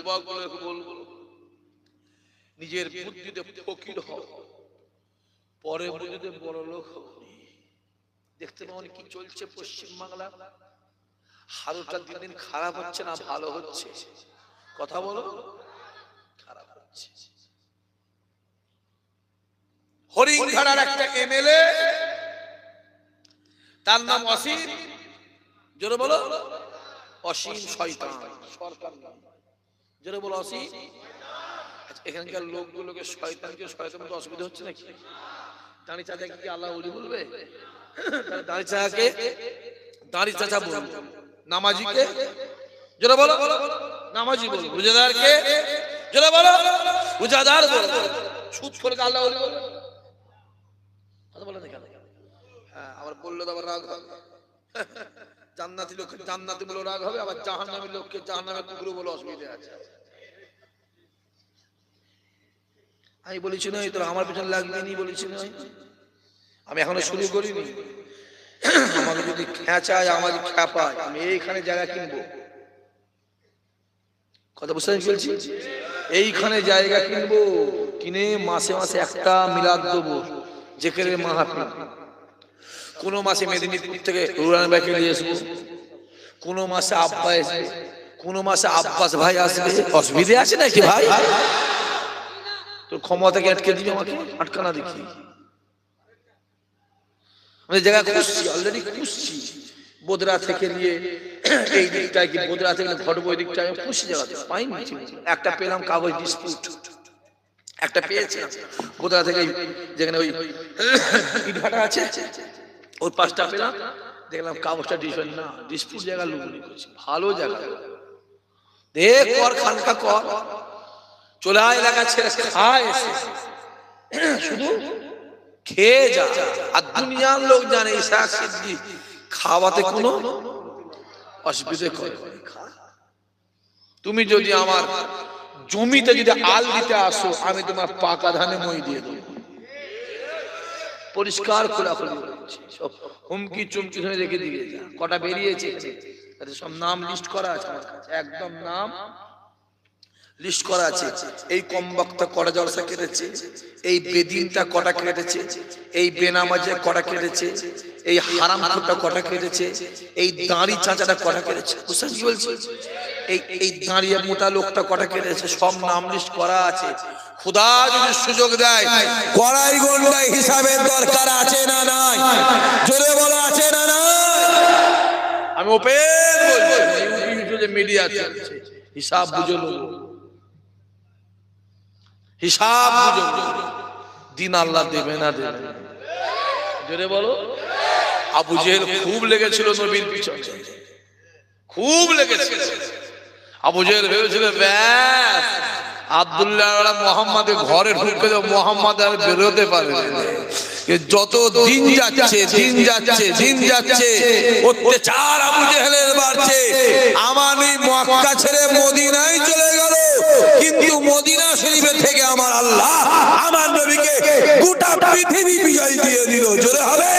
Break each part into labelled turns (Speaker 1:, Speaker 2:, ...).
Speaker 1: যুবকগুলোকে বলবো নিজের বুদ্ধিতে ফকির হও, পরে বুদ্ধিতে বড় লোক হও। দেখতে পাবেন কি চলছে পশ্চিম বাংলা, হালটা দিন দিন খারাপ হচ্ছে না ভালো হচ্ছে? কথা বলো, খারাপ হচ্ছে। হরিণঘাটার একটা এমএলএ, তার নাম অসীম, জোরে বলো অসীম শয়তান, সরকার নাম, জোরে বলো অসীম। এখানকার লোকগুলোকে শয়তানকে শয়তান বলতে অসুবিধা হচ্ছে নাকি? দাঁড়ি চাচাকে কি আল্লাহ ওলি বলবে? দাঁড়ি চাচাকে দাঁড়ি চাচা বলবে, নামাজিকে জোরে বলো নামাজি বলবে, রোজাদারকে জোরে বলো রোজাদার বলবে, সুদ করে আল্লাহ ওলি বলবে? কথা বলে না কেন? হ্যাঁ, আবার বললে তো আবার রাগ হবে। জান্নাতি লোককে জান্নাতি বলে রাগ হবে, আবার জাহান্নামী লোককে জাহান্নামে কুকুর বলে অসুবিধা আছে। আমি বলেছি না তোর আমার পেছনে লাগবে নি, বলেছি না আমি এখনো শুরু করিনি। আমাকে যদি খেঁচায়, আমাকে খ্যাপায়, আমি এইখানে জায়গা কিনবো। কথা বুঝতে বলছি, এইখানে জায়গা কিনবো, কিনে মাসে মাসে একটা মিলাদ দেবো, যেখানে মাহাত্মা। কোন মাসে মেদিনীপুর থেকে রুরান ভাইকে নিয়ে আসবো, কোন মাসে আব্বা আসবে, কোন মাসে আব্বাস ভাই আসবে। অসুবিধা আছে নাকি ভাই? তোর ক্ষমতাকে আটকে দিবি, আমাকে আটকানা দেখি। আমি জায়গা খুঁজছি, অলরেডি খুঁজছি, বোদরা থেকে নিয়ে এই দিকটায় কি বোদরা থেকে ঘটবো, এই দিকটায় আমি খুঁজছি, জায়গাতে পাইনি। একটা পেলাম কাগজ ডিসপিউট, একটা পেয়েছিলাম বোদরা থেকে, যেখানে ওই ইটভাটা আছে ওই পাঁচটা পেলাম, দেখলাম কাগজটা ডিসপিউট না, ডিসপিউট জায়গা লুকুনি করছি। ভালো জায়গা দেখ, কর খানকা কর, চলে আয় এলাকা ছেড়ে খায়, শুধু খেয়ে যা। আর দুনিয়ার লোক জানে ইসাক সিদ্দিক খাওয়াতে কোনো অসুবিধা করে। তুমি যদি আমার জমিতে যদি আল দিতে আসো, আমি তোমার পাকা ধানে মই দিয়ে দেবো। পরিষ্কার খোলাখুলি সব হুমকি চুমকি ধরে রেখে দিয়ে যা। কটা বেরিয়েছে সব নাম লিস্ট করা আছে আমার কাছে, একদম নাম লিস্ট করা আছে। এই কমবক্তা কটা জলসা কেটেছে, এই বেদিনটা কটা কেটেছে, এই বেনামাজে কটা কেটেছে, এই হারামখোরটা কটা কেটেছে, এই দাঁড়ি চাচাটা কটা কেটেছে। বুঝতে কি বলছি? এই দাঁড়িয়ে মোটা লোকটা কটা কেটেছে, সব নাম লিস্ট করা আছে। খোদা যদি সুযোগ দেয়, কড়াই গন্ডাই হিসাবের দরকার আছে না নাই? জোরে বলা আছে না নাই? আমি ওপেন বলছি, মিডিয়া চলছে, হিসাব বুঝে লোক, হিসাব বুঝো, দিন আল্লাহ দেবে না দেবে। জোরে বলো। আবু জেহেল খুব লেগেছিল নবীর পিছনে, খুব লেগেছিল। আবু জেহেল ভেবেছিল ব্যাস আব্দুল্লাহ মোহাম্মদ ঘরে ঢুকে যাও, মোহাম্মদ আর বেরোতে পারবে না। যত দিন যাচ্ছে দিন যাচ্ছে দিন যাচ্ছে, অত্যাচার আবু জেহেলের বাড়ছে। আমার এই মক্কা ছেড়ে মদিনায় চলে গেল, কিন্তু মদিনা শরীফের থেকে আমার আল্লাহ আমার নবীকে গোটা পৃথিবী বিজয় দিয়ে দিল। জোরে হবে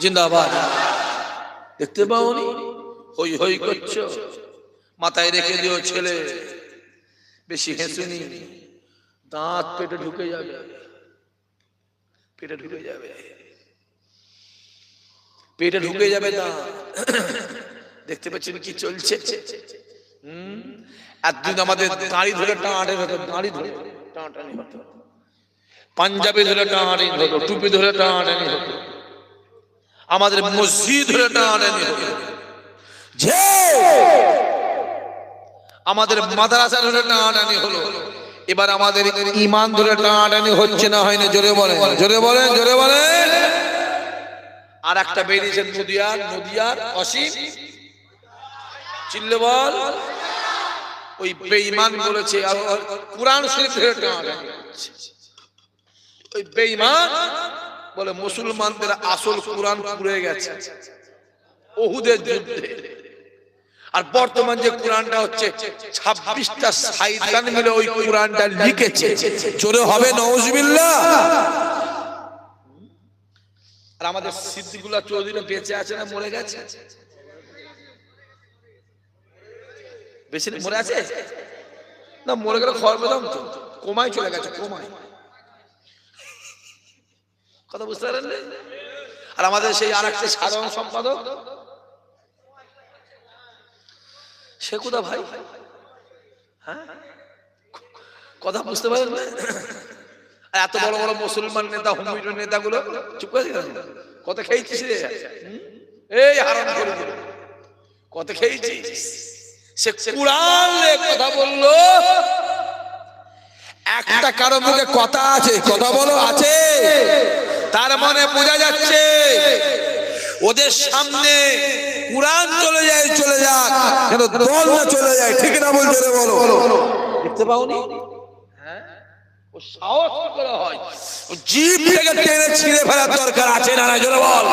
Speaker 1: জিন্দাবাদ। দেখতে পাওনি হই হই করছো, মাথায় রেখে দিও ছেলে, বেশি হেসুনি, দাঁত পেটে ঢুকে যাবে, পেটে ঢুকে যাবে, পেটে ঢুকে যাবে দাঁত। দেখতে পাচ্ছেন কি চলছে? একদিন আমাদের দাড়ি ধরে টানাটানি হতো, দাড়ি ধরে টানাটানি হতো, পাঞ্জাবি ধরে টানাটানি হতো, টুপি ধরে টানাটানি হতো, আমাদের মসজিদ ধরে টানাটানি হতো, আমাদের মাদ্রাসা ধরে টানাটানি হলো। এবার আমাদের ঈমান ধরে টানাটানি হচ্ছে না হয়নি? জোরে বলেন, জোরে বলেন, জোরে বলেন। আর একটা বেরিয়েছে নদিয়ার, নদিয়ার অসীম, চিল্লে বল। ওই বেঈমান বলেছে কুরআন শরীফ ধরে টানাটানি হচ্ছে। ওই বেঈমান বলে মুসলমানদের আসল কুরআন পুড়ে গেছে উহুদের যুদ্ধে। আর বর্তমান যে কুরআনটা হচ্ছে 26টা শয়তান মিলে ওই কুরআনটা লিখেছে। জোরে হবে নাউজুবিল্লাহ। আর আমাদের সিদ্দিকুল্লাহ চৌধুরী বেঁচে আছে না মরে গেছে? বেশি মরে আছে না? মরে গেলে খবর পেতাম তো। কোমায় চলে গেছে, কোমায়। কথা বুঝতে পারেন? আর আমাদের সেই আর একটা সাধারণ সম্পাদক সে কোথা ভাই? হ্যাঁ, কথা বুঝতে পারেন? এত বড় বড় মুসলমান নেতা, হুমির নেতাগুলো চুপ করে কত খেয়েছিস রে? এই হারাম করে দিল, কত খেয়েছিস? সে কুরআন কথা বললো, একটা কারো মুখে কথা আছে, কথা বলো আছে, তার মানে বোঝা যাচ্ছে ওদের সামনে কুরআন চলে যায়, চলে যাক, যেন দল না চলে যায়। ঠিক না বলছো রে? বলো। দেখতে পাওনি? হ্যাঁ, ও সাহস করে হয়, ও জিভ থেকে টেনে ছিঁড়ে ফেলার দরকার আছে না? জোরে বল।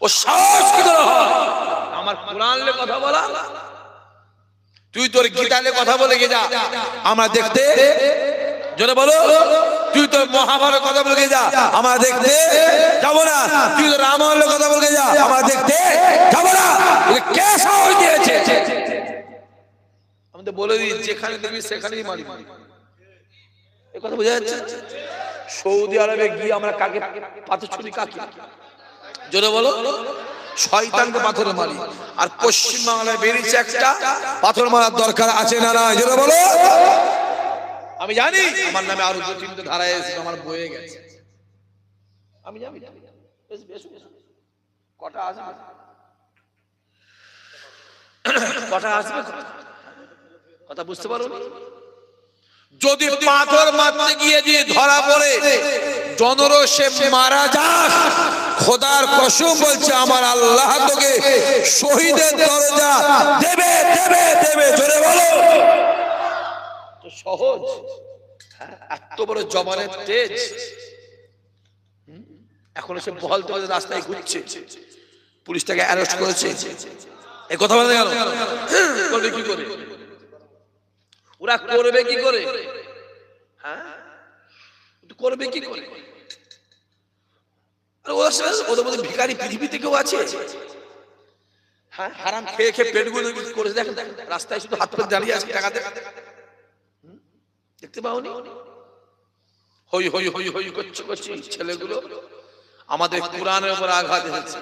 Speaker 1: ও সাহস কি করে হয় আমার কুরআন লে কথা বলা? তুই তোর গীতালে কথা বলে গে যা, আমরা দেখতে। জোরে বলো। তুই তোর মহাভারত কথা বলে যা, আমরা দেখতে যাবো না। তুই তোর রামায়ণের কথা বলে যা, আমরা দেখতে যাবো না। কে সাহস দিয়েছে? আমি তো বলে দিই, যেখানে দেখবি সেখানেই মারি। এই কথা বোঝা যাচ্ছে? সৌদি আরবে গিয়ে আমরা কাকে পাথর ছুরি? কাকে? জোরে বলো। শয়তানকে পাথরে মারি। আর পশ্চিম বাংলায় বেরিয়েছে একটা, পাথর মারার দরকার আছে না? না, জোরে বলো। আমি জানি আমার নামে আরো দু তিনটে ধারায় এসে আমার বয়ে গেছে, আমি জানি। কটা আসবে? কটা আসবে? কথা বুঝতে পারো? যদি পাথর মারতে গিয়ে দিয়ে ধরা পড়ে জনরোষে মারা যাস, খোদার কসম বলছে আমার আল্লাহ তোকে শহীদের দরজা দেবে, দেবে, দেবে। জোরে বলো। তো সহজ? এত বড় জবানের তেজ। এখন সে বহল তো রাস্তায় ঘুরছে, পুলিশ তাকে অ্যারেস্ট করেছে। এই কথা বলতে গেল, করবে কি করে? ওরা করবে কি করে? হ্যাঁ, করবে কি করে? ওদের মধ্যে ভিখারি পৃথিবীতে কেউ আছে? হ্যাঁ, হারাম খেয়ে খেয়ে পেটগুলো করে দেখেন, রাস্তায় শুধু হাত পেতে দাঁড়িয়ে আছে টাকা দেখতে পাওনি? হই হই হই হই করছে ছেলেগুলো। আমাদের কোরআনের উপর আঘাত এসেছে,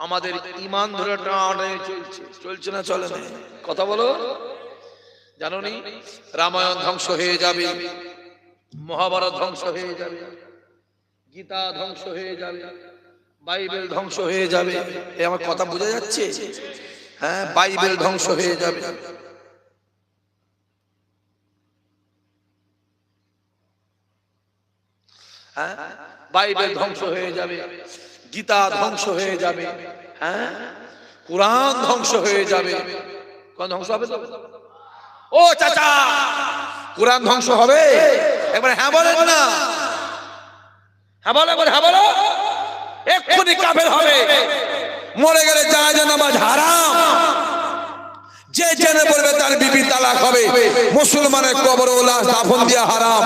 Speaker 1: আমাদের ঈমান ধরে টানাটানি চলছে, চলছে না? চলে না? কথা বলো। জানো নি রামায়ণ ধ্বংস হয়ে যাবে, মহাভারত ধ্বংস হয়ে যাবে, গীতা ধ্বংস হয়ে যাবে, বাইবেল ধ্বংস হয়ে যাবে। এই আমার কথা বোঝা যাচ্ছে? হ্যাঁ, বাইবেল ধ্বংস হয়ে যাবে। হ্যাঁ, বাইবেল ধ্বংস হয়ে যাবে, গীতা ধ্বংস হয়ে যাবে, হ্যাঁ, কোরআন ধ্বংস হয়ে যাবে। কোন ধ্বংস হবে? তো ও চাচা, কোরআন ধ্বংস হবে? একবার হ্যাঁ বলেন না। হ্যাঁ বলো, হ্যাঁ বলো। এক্ষুনি কাফের হবে। মরে গেলে জানাজা নামাজ হারাম। যে জেনে পড়বে তার বিবি তালাক হবে। মুসলমানের কবর ও লাশ দাফন দেওয়া হারাম।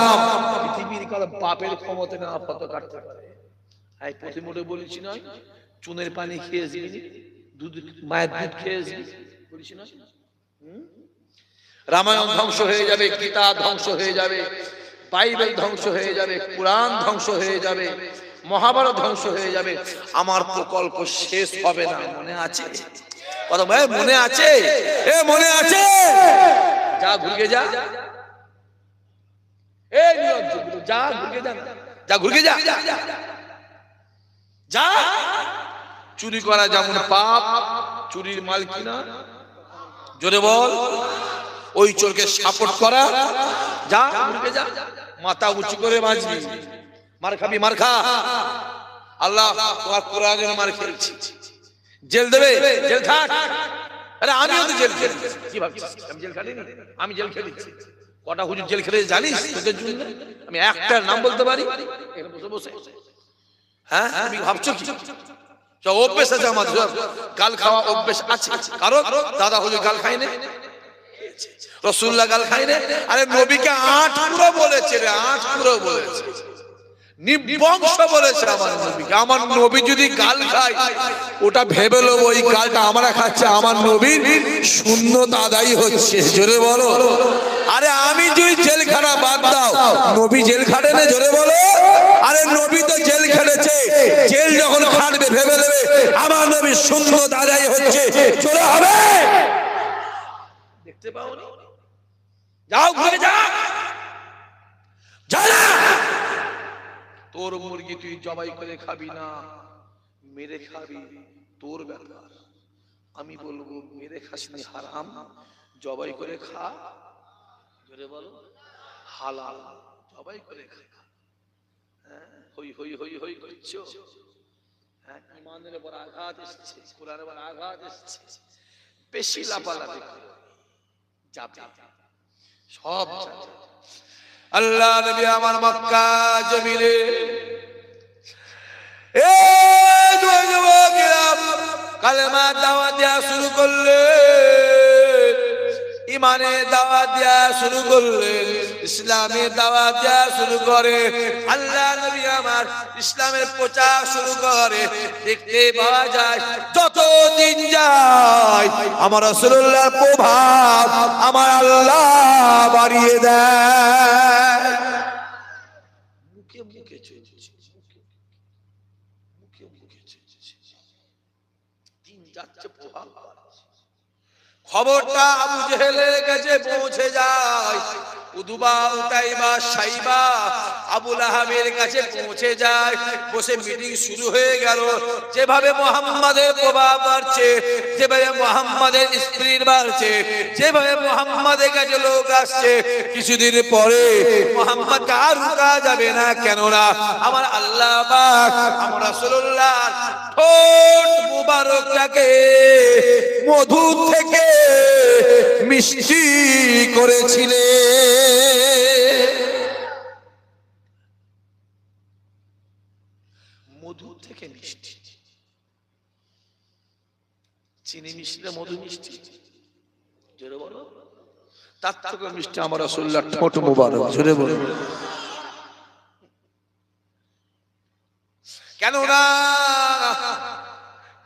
Speaker 1: পৃথিবীর কারো বাপের ক্ষমতা না ফটো কাটতে পারে। এই প্রতিমোটে বলেছি নয়, চুনের পানি খেয়েছি, দুধ মায়ের দুধ খেয়েছি বলেছি না? রামায়ণ ধ্বংস হয়ে যাবে, গীতা ধ্বংস হয়ে যাবে, বাইবেল ধ্বংস হয়ে যাবে, কোরআন ধ্বংস হয়ে যাবে, মহাভারত ধ্বংস হয়ে যাবে। আমার প্রকল্প শেষ হবে না। মনে আছে? কথা ভাই, মনে আছে? এ মনে আছে? যা ঘুরকে যা, এই যা ঘুরকে যা, যা ঘুরকে যা, যা। চুরি করা যেমন পাপ, চুরির মাল কিনা। জোরে বল। ওই চোরকে সাপোর্ট করা, যা ঘুরকে যা। মাথা উঁচু করে বাঁচবি, মার খাবি, মার খা। আল্লাহ তোমার কোরআনের মার খেয়েছি, জেল দেবে, জেল খাট। আরে আমিও তো জেল খেলি। কি ভাবছিস আমি জেল খাটিনি? আমি জেল খেলেছি। কটা হুজুর জেল খেলে জানিস? তোদের জন্য আমি একটা নাম বলতে পারি এখানে বসে বসে। হ্যাঁ, তুমি ভাবছো কি? অভ্যেস আছে আমাদের, গাল খাওয়া অভ্যেস আছে। কারণ দাদা হুজুর গাল খায় না, রাসূলুল্লাহ গাল খায় না। আরে নবীকে 8 পুরো বলেছে রে, 8 পুরো বলেছে। নির্বংশ বলেছে আমার নবীকে। আমার নবী যদি গাল খায় ওটা ভেবে লো ওই গালটা আমরা খাচ্ছে, আমার নবীর শূন্যতা আদায় হচ্ছে। জোরে বলো। আরে আমি যদি জেলখানা বাদ দাও, নবী জেল খাটে না? জোরে বলো। আরে নবী তো জেল খেটেছে, জেল যখন খাটবে ভেবে নেবে আমার নবীর শূন্যতা আদায় হচ্ছে। জোরে হবে। দেখতে পাও না? যাও ঘরে যাও। যা। তোর মুরগি তুই জবাই করে খাবি না, মেরে খাবি, তোর ব্যাপার। আমি বলবো মেরে খাসনি হারাম, জবাই করে খা। জোরে বলো হালাল, জবাই করে খা। হই হই হই হই করছো। ইমানের উপর আঘাত এসছে, কোরআনের উপর আঘাত এসছে, বেশি লাফালাফি যাবে সব। আল্লাহ নবী আমার মক্কা জমিনে কালেমা দাওয়াত দেয়া শুরু করলেন, ইমানের দাওয়াত দেয়া শুরু করলেন, ইসলামের দাওয়াত দেয়া শুরু করে। আল্লাহ নবী আমার ইসলামের প্রচার শুরু করে। দেখতে পাওয়া যায় যত দিন যায় আমার রাসূলুল্লাহর প্রভাব আমার আল্লাহ বাড়িয়ে দেয়। মুখে মুখে চলছে, মুখে মুখে চলছে, দিন যাচ্ছে প্রভাব। খবরটা আবু জেহেলের কাছে পৌঁছে যায়, উদবা উতাইবা সাইবা আবু লাহাবের কাছে পৌঁছে যায়। বসে মিটিং শুরু হয়ে গেল। যেভাবে মুহাম্মাদের প্রভাব বাড়ছে, যেভাবে মুহাম্মাদের স্পিরিট বাড়ছে, যেভাবে মুহাম্মাদের কাছে লোক আসছে, কিছুদিন পরে মুহাম্মদকে আর রোকা যাবে না। কেননা আমার আল্লাহ পাক আমার রাসূলুল্লাহ ঠোঁট মুবারকটাকে মধু থেকে মিষ্টি করেছিলেন। মধু থেকে মিষ্টি, চিনি মিষ্টি না মধু মিষ্টি? জোরে বলো। তার থেকে মিষ্টি আমার রাসূলুল্লাহর ঠোঁট মুবারক। জোরে বলো। কেননা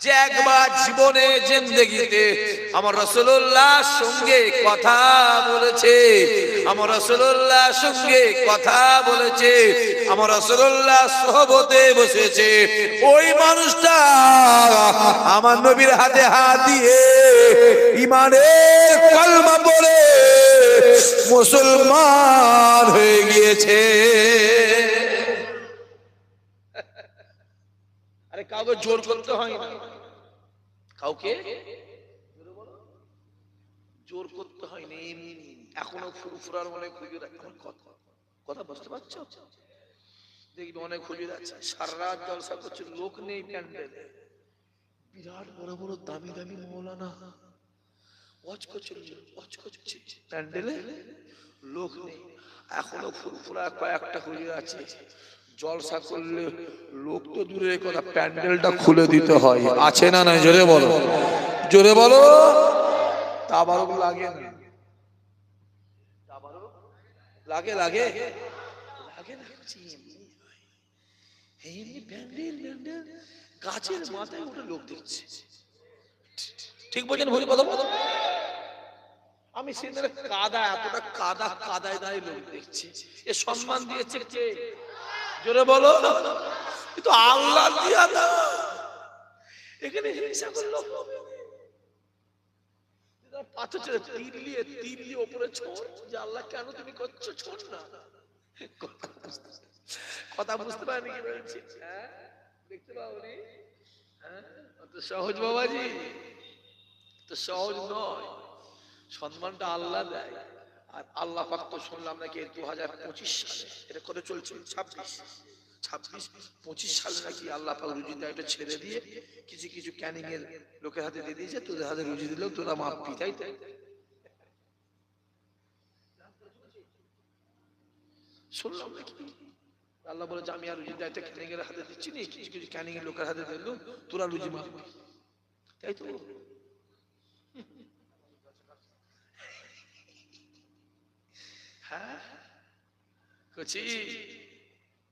Speaker 1: যে একবার জীবনে জিন্দেগিতে আমার রাসূলুল্লাহর সঙ্গে কথা বলেছে, আমার রাসূলুল্লাহর সঙ্গে কথা বলেছে, আমার রাসূলুল্লাহর সোহবতে বসেছে, ওই মানুষটা আমার নবীর হাতে হাত দিয়ে ঈমানের কালমা পড়ে মুসলমান হয়ে গিয়েছে। আরে কাউকে জোর করতে হয় না, কাউকে জোর করতে হয় না, এমনি এখনো ফুরফুরার অনেক হুজুর কথা বুঝতে পারছো? দেখবি অনেক হুজুর আছে সারা রাত জলসা করছে, লোক নেই প্যান্ডেলে, বিরাট বড় বড় দামি দামি মৌলানা ওয়াজ করছে, প্যান্ডেলে লোক নেই। এখনো ফুরফুরা কয়েকটা হুজুর আছে, জলসা করলে লোক তো দূরের কথা, প্যান্ডেলটা খুলে দিতে হয়। আছে না নাই? জোরে বলো, জোরে বলো। তাবারক লাগে না? লাগে লাগে লাগে না? এমনি প্যান্ডেল গাছের মাথায় উঠে লোক দেখছে। ঠিক বলছেন ভুল কথা বলো? আমি সিনের কাদা, এতটা কাদা, কাদায় দাঁড়িয়ে লোক দেখছি। এ সম্মান দিয়েছে কে? জোরে বলো। কিন্তু আল্লাহ দিয়া না, এখানে হিংসা করলো। পাথর তীর দিয়ে উপরে ছোঁড়, যে আল্লাহ কেন তুমি করছো? ছোঁড় না। কথা বুঝতে পারেনি কি বলছি? হ্যাঁ, দেখতে পাওনি? হ্যাঁ, তো সহজ বাবাজি, তো সহজ নয়। সম্মানটা আল্লাহ দেয়। আর আল্লাহ পাক তো শুনলাম নাকি 2025 সালে এটা করে চলছে, 26-25 সালে নাকি আল্লাহ পাক রুজি দেয়, এটা ছেড়ে দিয়ে কিছু কিছু ক্যানিং এর লোকের হাতে দিয়ে দিয়েছে, তোদের হাতে রুজি দিলেও তোরা মাপবি, তাই তাই শুনলাম নাকি আল্লাহ বলে আমি আর রুজি দায়িত্ব ক্যানিং এর হাতে দিচ্ছি না, কিছু কিছু ক্যানিং এর লোকের হাতে দিল, তোরা রুজি মাপবি, তাই তো? হ্যাঁ,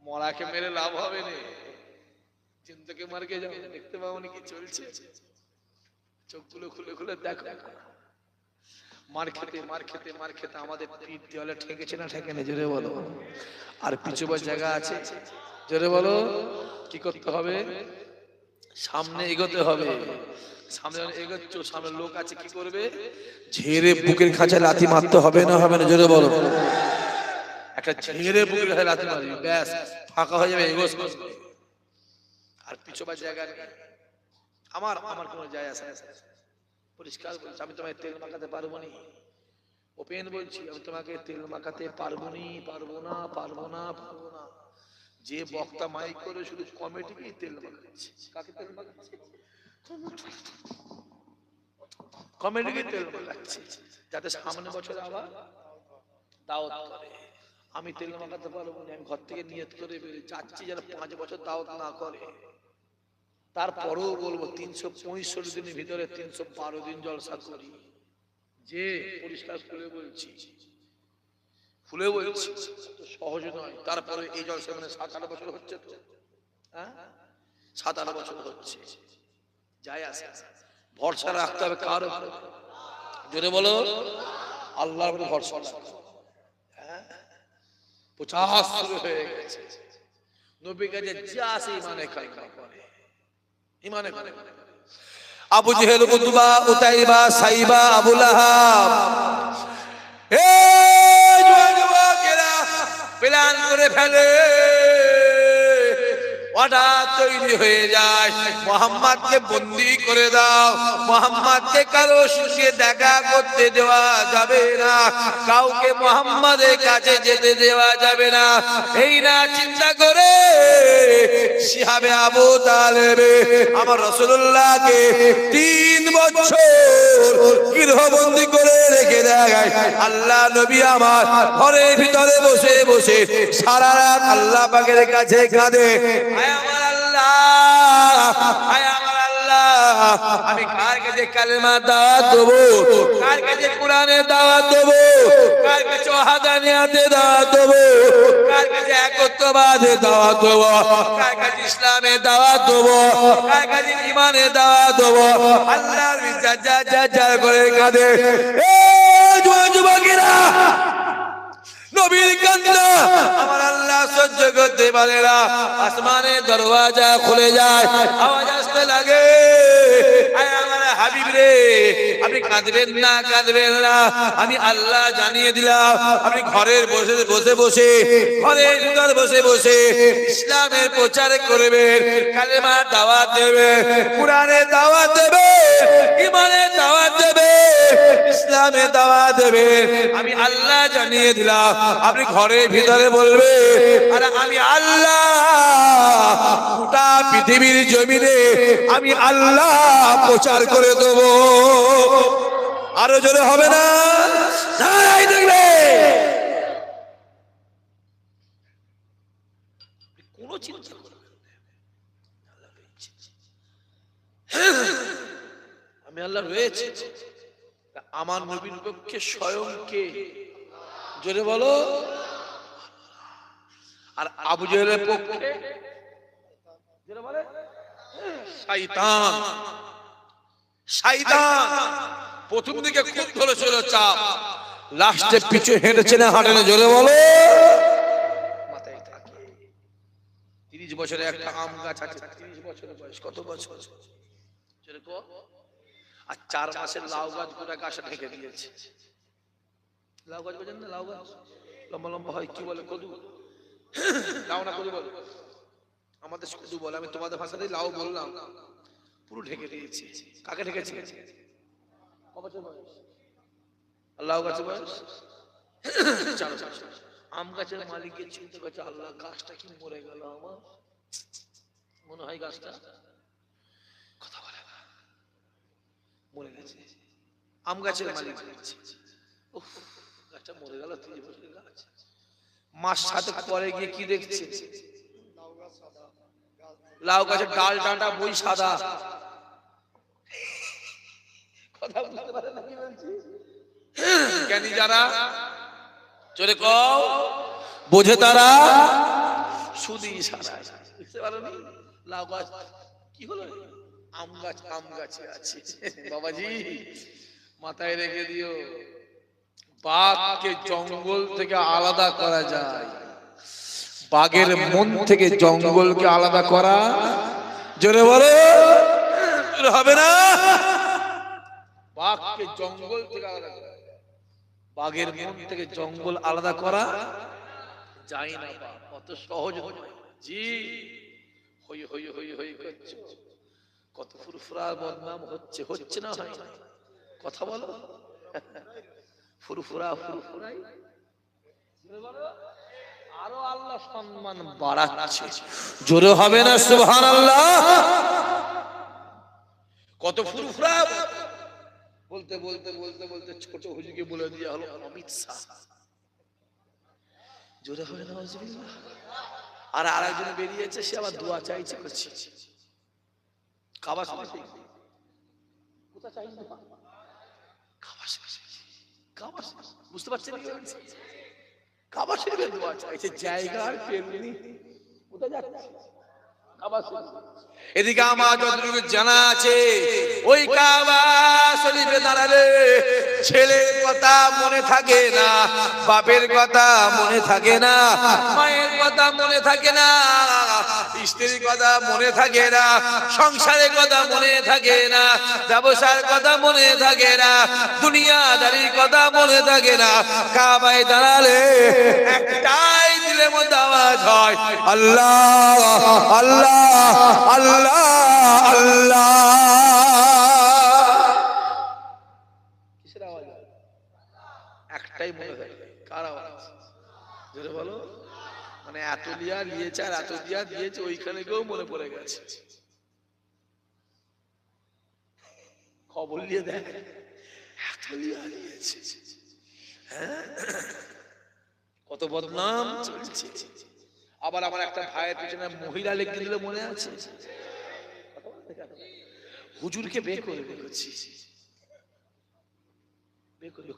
Speaker 1: মরাকে মেরে লাভ হবে না, চিন্তাকে মারকে যাও, দেখতে পাবো কি চলছে, চোখগুলো খুলে খুলে দেখো। মার খেতে মার খেতে মার খেতে আমাদের পিঠ দেওয়ালে ঠেকেছে না ঠেকে না, জোরে বলো। আর পিছুবার জায়গা আছে, জোরে বলো। কি করতে হবে? সামনে এগোতে হবে। সামনে এগোচ্ছ, সামনে লোক আছে, কি করবে? ঝেড়ে বুকের খাঁচায় লাথি মারতে হবে না হবে না, জোরে বলো। একটা ঝেড়ে বুকের খাঁচায় লাথি মারবি, ব্যাস ফাঁকা হয়ে যাবে, এগোস। আর পিছুবার জায়গা নেই। আমার আমার কোনো যায় আসে না, পরিষ্কার বলছি। আমি তোমায় তেল মাখাতে পারবো না, ওপেন বলছি, আমি তোমাকে তেল মাখাতে পারবো না, পারবো না, পারবো না, পারবো না। যে বক্তা মাইক করে শুধু কমিটিকেই তেল মাখাচ্ছে। কাকে তেল মাখাচ্ছে? কমিটিকে তেল মাখাচ্ছে, যাতে সামনে বছর আবার দাওয়াত করে। আমি তেল মাখাতে পারবো না, আমি ঘর থেকে নিয়ত করে যাচ্ছি যেন 5 বছর দাওয়াত না করে। তারপরেও বলবো 365 দিনের ভিতরে 312 দিন জলসা করি। যে পরিষ্কার খুলে বলছি, খুলে বলছি, সহজ নয়। তারপরে এই জলসা মানে 7-8 বছর হচ্ছে তো, হ্যাঁ 7-8 বছর হচ্ছে। যাই আসে, ভরসা রাখতে হবে কার উপর? জোরে বলো, আল্লাহর উপর ভরসা রাখতে হবে। হ্যাঁ 50 শুরু হয়ে গেছে। নবী কাজে যা আসে ইমানে কায়দা করে, ইমানে করে। আবু জেহেল, উতবা, উতাইবা, সাইবা, আবু লাহাব, এই যুবকেরা প্ল্যান করে ফেলে, অর্ডার তৈরি হয়ে যায়, মুহাম্মদকে বন্দী করে দাও, মুহাম্মদকে কারো সঙ্গে দেখা করতে দেওয়া যাবে না, কাউকে মুহাম্মদের কাছে যেতে দেওয়া যাবে না। এই না চিন্তা করে শিহাবে আবু তালেব আমার রাসূলুল্লাহকে 3 বছর গৃহবন্দী করে রেখে দেয়। আল্লাহ নবী আমার ঘরের ভিতরে বসে বসে সারা রাত আল্লাহ পাকের কাছে কাঁদে, আয় আমার আল্লাহ, আয় আমার আল্লাহ, আমি কার কাছে কালেমা দাওয়াত দেবো, কার কাছে কোরআনের দাওয়াত দেবো, কার কাছে ওয়াহদানিয়াতের দাওয়াত দেবো, কার কাছে একত্ববাদের দাওয়াত দেবো, কার কাছে ইসলামের দাওয়াত দেবো, কার কাছে ঈমানের দাওয়াত দেবো। আল্লাহর বিচার যা যা যা করে কাঁদে। এই যুবকেরা, নবীর কান্না আমার আল্লাহ সহ্য করতে পারে না। আসমানের দরওয়াজা খুলে যায়, আওয়াজ আসতে লাগে, আয় আমার হাবিব রে, আপনি কাঁদবেন না, কাঁদবেন না, আমি আল্লাহ জানিয়ে দিলাম, আপনি ঘরের বসে বসে বসে ঘরের ভিতর বসে বসে ইসলামের প্রচার করবেন, কালেমার দাওয়াত দেবেন, কোরআনের দাওয়াত দেবেন, ঈমানের দাওয়াত দেবেন, ইসলামের দাওয়াত দেবেন। আমি আল্লাহ জানিয়ে দিলাম, আপনি ঘরের ভিতরে বলবে, আর আমি আল্লাহ গোটা পৃথিবীর জমিনে আমি আল্লাহ প্রচার করে দেব। আরো জোরে হবে না? দেখবে কোন চিন্তা করবে, আমি আল্লাহ রয়েছে, আমার নবীর পক্ষে স্বয়ং কে? জোরে বলো। আর আবু জেহেলের পক্ষে জোরে বলে শয়তান। শয়তান প্রথম দিকে খুব ধরেছিল চাপ, লাস্টে পিছু হেঁটেছে না হাঁটে না, জোরে বলো। মাথায় থাকে 30 বছরের একটা আম গাছ আছে, 30 বছরের বয়স, কত বছর? জোরে কো। আর 4 মাসের লাউ গাছ গোটা গাছটা ঢেকে দিয়েছে। লাউ গাছ বোঝেন না? লাউ গাছ লম্বা লম্বা হয়, কি বলে? কদু। লাউ না কদু বলে? আমাদের কদু বলে, আমি তোমাদের ভাষাতেই লাউ বললাম। পুরো ঢেকে দিয়েছে। কাকে ঢেকেছে? লাউ গাছের বয়স 4 বছর। আম গাছের মালিকের চিন্তা করছে, আল্লাহ গাছটা কি মরে গেল আমার, মনে হয় গাছটা কথা বলে না, মরে গেছে। আম গাছের মালিক গাছটা মরে গেল, 30 বছরের গাছ। মাস 7 পরে গিয়ে কি দেখছে? লাউ গাছের ডাল ডাঁটা বই সাদা। কথা বুঝতে পারে না কি বলছি? জ্ঞানী যারা, জোরে কও, বোঝে তারা শুধু ইশারায়। বুঝতে পারোনি? লাউ গাছ কি হলো? আম গাছে আছে। বাবাজি মাথায় রেখে দিও, বাঘকে জঙ্গল থেকে আলাদা করা যায়, বাঘের মন থেকে জঙ্গলকে আলাদা করা জোরে বলে হবে না। বাঘকে জঙ্গল থেকে আলাদা করা, বাঘের মন থেকে জঙ্গল আলাদা করা যায় না। অত সহজ নয় জি। হই হই হই হই করছে, কত ফুরফুরা বদনাম হচ্ছে না হয়? কথা বলো, ফুরফুরা ফুরফুরাই আরো আল্লাহ সম্মান বাড়াচ্ছে। জোরে হবে না সুবহানাল্লাহ? কত ফুরফুরা বলতে বলতে বলতে বলতে ছোট হুজুরকে বলে দেওয়া হলো অমিত শাহ। জোরে হবে না? আর আরেকজন বেরিয়েছে, সে আবার দোয়া চাইছে করছে। কাবা শরীফে কোথা চাইছে? কাবা শরীফে, কাবা শরীফ বুঝতে পারছেন কি বলছে? কাবা শরীফে দোয়া চাইছে, জায়গার পেরুনি কোথা যাচ্ছে? কাবা শরীফ। এদিকে আমার যতটুকু জানা আছে, ওই কাবা শরীফে দাঁড়ালে ছেলের কথা মনে থাকে না, বাপের কথা মনে থাকে না, মায়ের কথা মনে থাকে না, স্ত্রীর কথা মনে থাকে না, সংসারের কথা মনে থাকে না, ব্যবসার কথা মনে থাকে না, দুনিয়াদারির কথা মনে থাকে না। কাবায় দাঁড়ালে একটাই দিলের মধ্যে আওয়াজ হয়, আল্লাহ আল্লাহ আল্লাহ আল্লাহ। কিসের আওয়াজ? একটাই মনে হয়, কার আওয়াজ? জোরে বলো। মানে এত দিয়া নিয়েছে আর এত দিয়া দিয়েছে, ওইখানে গিয়েও মনে পড়ে গেছে। খবর নিয়ে দেখ, এত দিয়া নিয়েছে, কত বদনাম চলছে। আবার আমার একটা ভাইয়ের পিছনে মহিলা লিখে দিলে মনে আছে, হুজুরকে বের করে বেরোচ্ছি,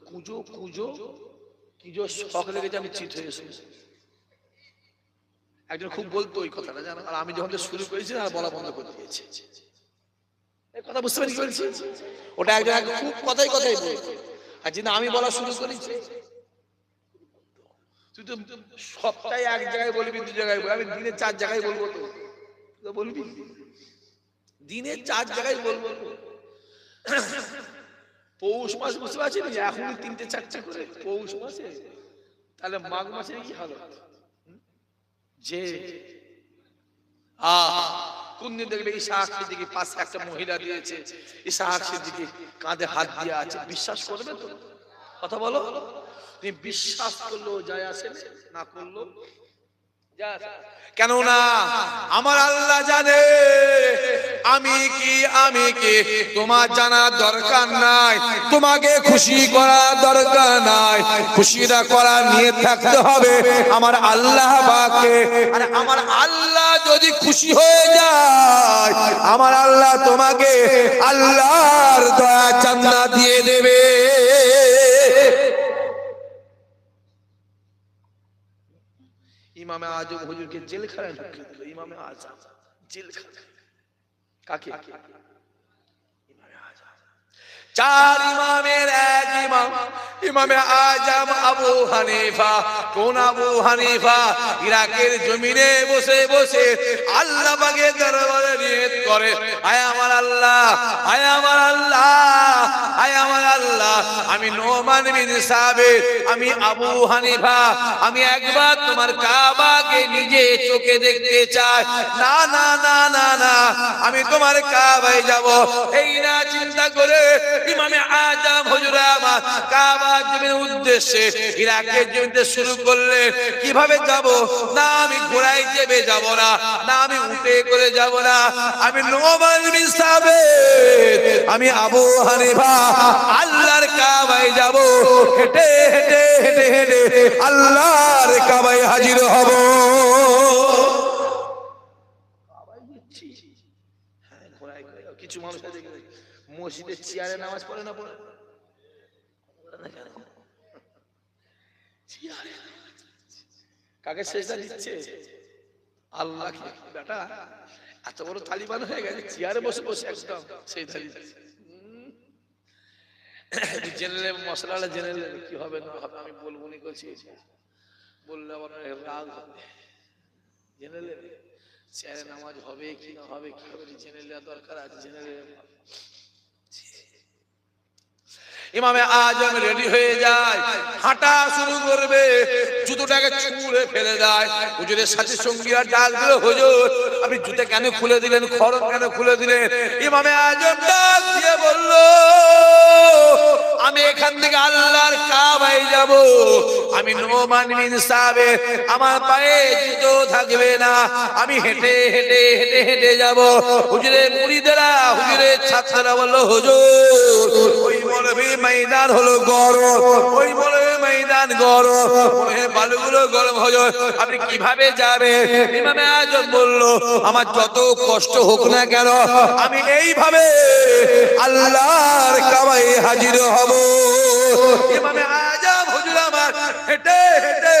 Speaker 1: কুজো কুজো কিজো শখ লেগেছে, আমি চিত হয়ে শুনি। একজন খুব বলতো ওই কথাটা, জানো, আর আমি যখন শুরু করেছি আর বলা বন্ধ করে দিয়েছি। এই কথা বুঝতে পারি কি বলছি? ওটা একজন খুব কথাই কথাই বলতো, আর যেদিন আমি বলা শুরু করেছি, তুই তো সপ্তাহে এক জায়গায় বলবি, দু জায়গায় বলবি, আমি দিনে 4 জায়গায় বলবো, তো বলবি দিনে 4 জায়গায় বলবো। পৌষ মাস বুঝতে পারছি না, এখনই 3টে 4টে করে পৌষ মাসে, তাহলে মাঘ মাসে কি হালত? যে কোন দিন দেখবে ইসাহাক সিদ্দিকী পাশে একটা মহিলা দিয়েছে, ইসাহাক সিদ্দিকী কাঁধে হাত দিয়ে আছে, বিশ্বাস করবে তো? কথা বলো। তুমি বিশ্বাস করলো যায় আসে, না করলো যায় আসে। কেননা আমার আল্লাহ জানে আমি কি তোমার জানার দরকার নাই, তোমাকে খুশি করার দরকার নাই, খুশিটা করার নিয়ে থাকতে হবে আমার আল্লাহ পাককে। আর আমার আল্লাহ যদি খুশি হয়ে যায়, আমার আল্লাহ তোমাকে আল্লাহর দয়া জান্নাত দিয়ে দেবে। ইমামে আজম হুজুরকে জেলখানায় ঢুকিয়ে দিল। ইমামে আজম জেলখানায়, কাকে? ইমামে আজম। 4 ইমামের এক ইমাম, ইমামে আজম আবু হানিফা। কোন আবু হানিফা? ইরাকের জমিনে বসে বসে আল্লাহ পাকের দরবারে নিয়ত করে, আয় আমার আল্লাহ, আয় আমার আল্লাহ, আয় আমার আল্লাহ, আমি নোমান বিন সাবিত, আমি আবু হানিফা, আমি একবার তোমার কাবাকে নিজে চোখে দেখতে চাই। না না না না না, আমি তোমার কাবায় যাব। এই না চিন্তা করে ইমামে আজম হুজুর আমার কাবা জমিনের উদ্দেশ্যে ইরাকের জমিতে শুরু করলেন। কিভাবে যাব? না আমি ঘোড়ায় চেপে যাব না, না আমি উটে করে যাব না, আমি নোমান বিন সাবিত, আমি আবু হানিফা আল্লাহর কাবায় যাব। হেঁটে হেঁটে হেঁটে হেঁটে আল্লাহর কাবায় হাজির হব। কিছু মানুষ আছে মসজিদের চেয়ারে নামাজ পড়ে না, পড়ে কাকে সেজদা দিচ্ছে? আল্লাহ কি বেটা এত বড় তালিবান হয়ে গেছে, চেয়ারে বসে বসে একদম সেই তালিবান। জেনে মশলাটা জেনে কি হবে না হবে আমি বলবো নি করছি, বললে আমার রাগ হবে। জেনে নেবে চেয়ারে নামাজ হবে কি না হবে, কি হবে জেনে নেওয়া দরকার আছে, জেনে নেবে। ইমামে আজম রেডি হয়ে যায়, হাঁটা শুরু করবে, জুতোটাকে ছুঁড়ে ফেলে দেয়। হুজুরের সাথী সঙ্গীরা ডাক দিল, হুজুর আপনি জুতো কেন খুলে দিলেন, খড়ম কেন খুলে দিলেন? ইমামে আজম ডাক দিয়ে বলল, আমি এখান থেকে আল্লাহর কাবায় যাব, আমি নোমান বিন সাবিত, আমার পায়ে জুতো থাকবে না, আমি হেঁটে হেঁটে হেঁটে হেঁটে যাব। হুজুরের মুরিদেরা, হুজুরের ছাত্ররা বলল, হুজুর ওই মৌলভী ময়দান হলো গরম, ওই মৌলভী ময়দান গরম, ওই বালুগুলো গরম, হুজুর আপনি কিভাবে যাবেন? ইমামে আজম বলল, আমার যত কষ্ট হোক না কেন আমি এইভাবে আল্লাহর কাবায় হাজির হব। ইমামে আজম হুজুর আমার হেঁটে হেঁটে